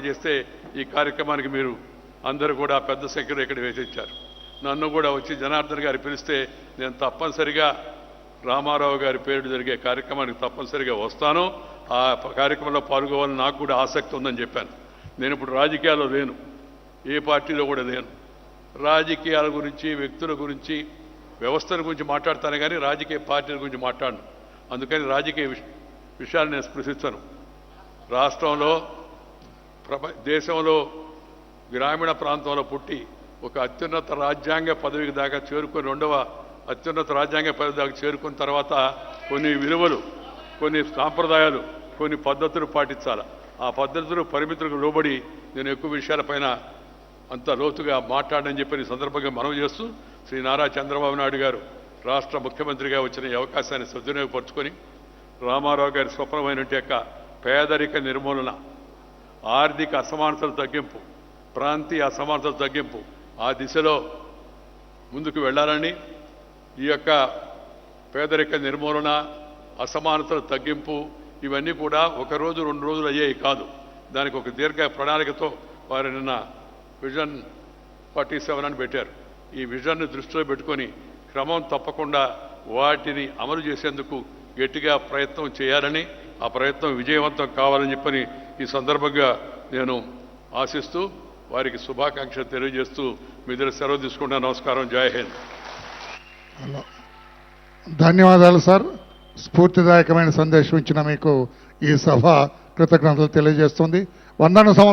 చేస్తే ఈ కార్యక్రమానికి మీరు అందరూ కూడా పెద్ద సంఖ్యలో ఇక్కడ వేసిచ్చారు. నన్ను కూడా వచ్చి జనార్దన్ గారు పిలిస్తే నేను తప్పనిసరిగా రామారావు గారి పేరు జరిగే కార్యక్రమానికి తప్పనిసరిగా వస్తాను. ఆ కార్యక్రమంలో పాల్గొవాలని నాకు కూడా ఆసక్తి ఉందని చెప్పాను. నేను ఇప్పుడు రాజకీయాల్లో లేను, ఏ పార్టీలో కూడా లేను. రాజకీయాల గురించి, వ్యక్తుల గురించి, వ్యవస్థల గురించి మాట్లాడతాను కానీ రాజకీయ పార్టీల గురించి మాట్లాడను. అందుకని రాజకీయ విషయాలు నేను స్పృశించను. రాష్ట్రంలో, దేశంలో, గ్రామీణ ప్రాంతంలో పుట్టి ఒక అత్యున్నత రాజ్యాంగ పదవికి దాకా చేరుకొని, రెండవ అత్యున్నత రాజ్యాంగ పదవి దాకా చేరుకున్న తర్వాత కొన్ని విలువలు, కొన్ని సాంప్రదాయాలు, కొన్ని పద్ధతులు పాటించాలి. ఆ పద్ధతులు, పరిమితులకు లోబడి నేను ఎక్కువ విషయాలపైన అంత లోతుగా మాట్లాడని చెప్పి ఈ సందర్భంగా మనవి చేస్తూ, శ్రీ నారా చంద్రబాబు నాయుడు గారు రాష్ట్ర ముఖ్యమంత్రిగా వచ్చిన ఈ అవకాశాన్ని సద్వినియోగపరుచుకొని రామారావు గారి స్వప్నమైన యొక్క పేదరిక నిర్మూలన, ఆర్థిక అసమానతల తగ్గింపు, ప్రాంతీయ అసమానతల తగ్గింపు, ఆ దిశలో ముందుకు వెళ్ళాలని, ఈ యొక్క పేదరిక నిర్మూలన, అసమానతల తగ్గింపు ఇవన్నీ కూడా ఒక రోజు 2 రోజులు అయ్యేవి కాదు. దానికి ఒక దీర్ఘ ప్రణాళికతో వారు నిన్న విజన్ 47 అని పెట్టారు. ఈ విజన్ను దృష్టిలో పెట్టుకొని క్రమం తప్పకుండా వాటిని అమలు చేసేందుకు గట్టిగా ప్రయత్నం చేయాలని, ఆ ప్రయత్నం విజయవంతం కావాలని చెప్పని ఈ సందర్భంగా నేను ఆశిస్తూ వారికి శుభాకాంక్షలు తెలియజేస్తూ మీ దగ్గర సెలవు తీసుకుంటా. నమస్కారం. జై హింద్. ధన్యవాదాలు సార్. స్ఫూర్తిదాయకమైన సందేశం ఇచ్చిన మీకు ఈ సభ కృతజ్ఞతలు తెలియజేస్తుంది. 100వ